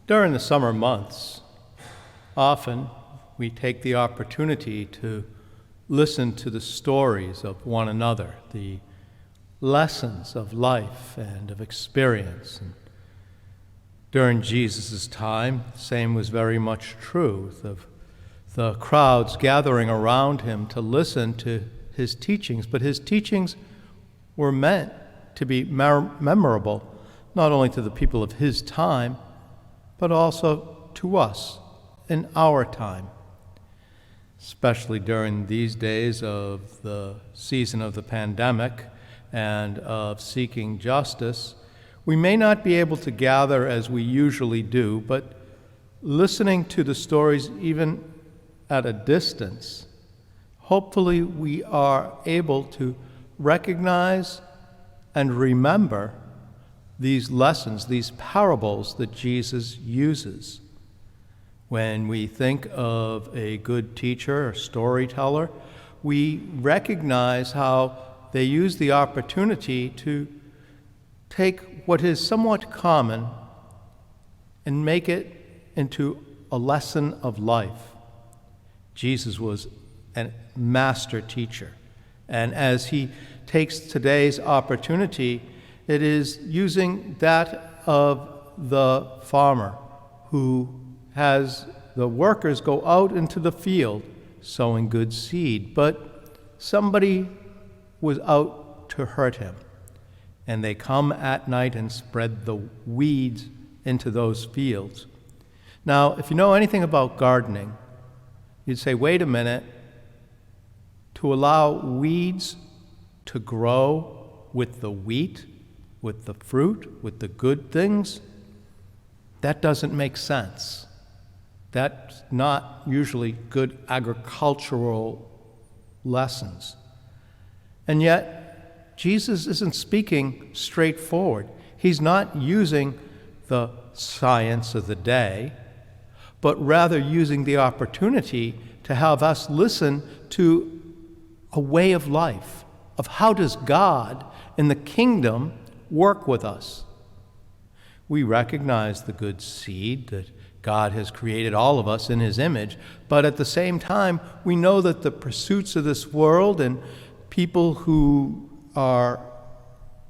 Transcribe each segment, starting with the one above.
During the summer months, often we take the opportunity to listen to the stories of one another, the lessons of life and of experience. And during Jesus' time, the same was very much true of the crowds gathering around him to listen to his teachings. But his teachings were meant to be memorable, not only to the people of his time, but also to us in our time. Especially during these days of the season of the pandemic and of seeking justice, we may not be able to gather as we usually do, but listening to the stories even at a distance, hopefully we are able to recognize and remember these lessons, these parables that Jesus uses. When we think of a good teacher or storyteller, we recognize how they use the opportunity to take what is somewhat common and make it into a lesson of life. Jesus was a master teacher, and as he takes today's opportunity, it is using that of the farmer who has the workers go out into the field sowing good seed, but somebody was out to hurt him, and they come at night and spread the weeds into those fields. Now, if you know anything about gardening, you'd say, wait a minute, to allow weeds to grow with the wheat, with the fruit, with the good things, that doesn't make sense. That's not usually good agricultural lessons. And yet, Jesus isn't speaking straightforward. He's not using the science of the day, but rather using the opportunity to have us listen to a way of life, of how does God in the kingdom work with us. We recognize the good seed that God has created all of us in his image, but at the same time, we know that the pursuits of this world and people who are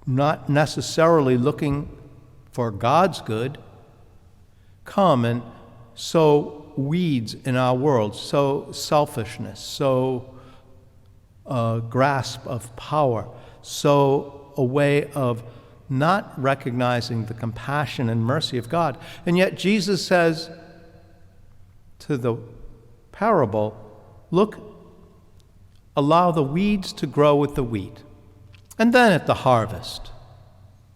not necessarily looking for God's good come and sow weeds in our world, sow selfishness, sow a grasp of power, sow a way of not recognizing the compassion and mercy of God. And yet Jesus says to the parable, look, allow the weeds to grow with the wheat, and then at the harvest,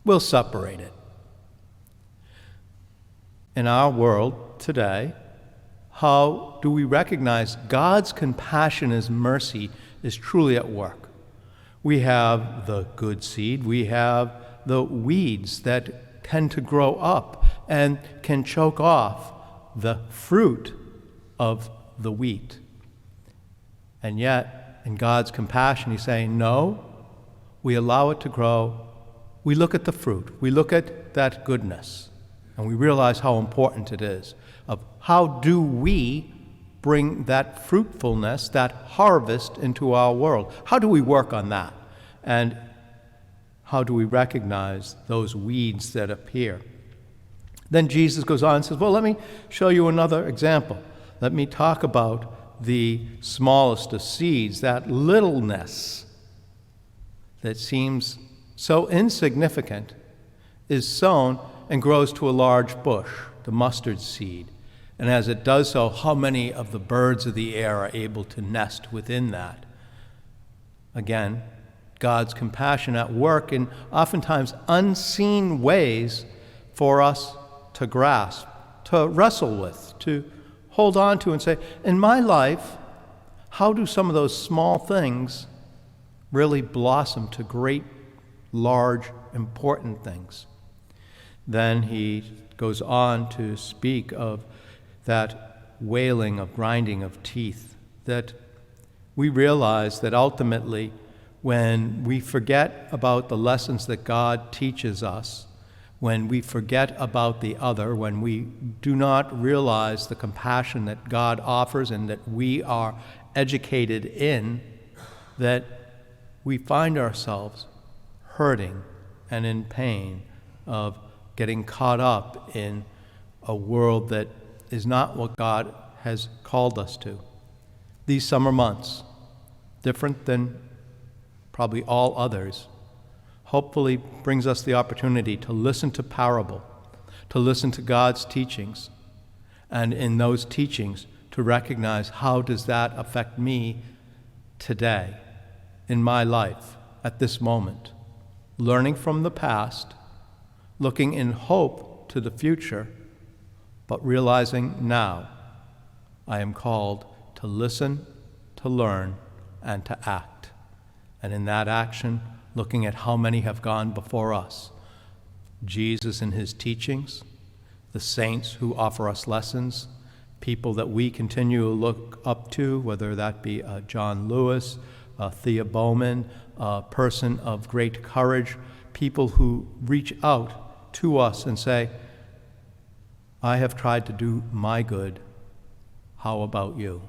we'll separate it. In our world today, how do we recognize God's compassion and mercy is truly at work? We have the good seed, we have the weeds that tend to grow up and can choke off the fruit of the wheat. And yet, in God's compassion, he's saying, no, we allow it to grow. We look at the fruit. We look at that goodness. And we realize how important it is of how do we bring that fruitfulness, that harvest into our world. How do we work on that? And how do we recognize those weeds that appear? Then Jesus goes on and says, well, let me show you another example. Let me talk about the smallest of seeds, that littleness that seems so insignificant is sown and grows to a large bush, the mustard seed. And as it does so, how many of the birds of the air are able to nest within that? Again, God's compassion at work in oftentimes unseen ways for us to grasp, to wrestle with, to hold on to and say, in my life, how do some of those small things really blossom to great, large, important things? Then he goes on to speak of that wailing of grinding of teeth, that we realize that ultimately when we forget about the lessons that God teaches us, when we forget about the other, when we do not realize the compassion that God offers and that we are educated in, that we find ourselves hurting and in pain of getting caught up in a world that is not what God has called us to. These summer months, different than probably all others, hopefully brings us the opportunity to listen to parable, to listen to God's teachings, and in those teachings to recognize how does that affect me today, in my life, at this moment. Learning from the past, looking in hope to the future, but realizing now I am called to listen, to learn, and to act. And in that action, looking at how many have gone before us. Jesus in his teachings, the saints who offer us lessons, people that we continue to look up to, whether that be John Lewis, Thea Bowman, a person of great courage, people who reach out to us and say, I have tried to do my good. How about you?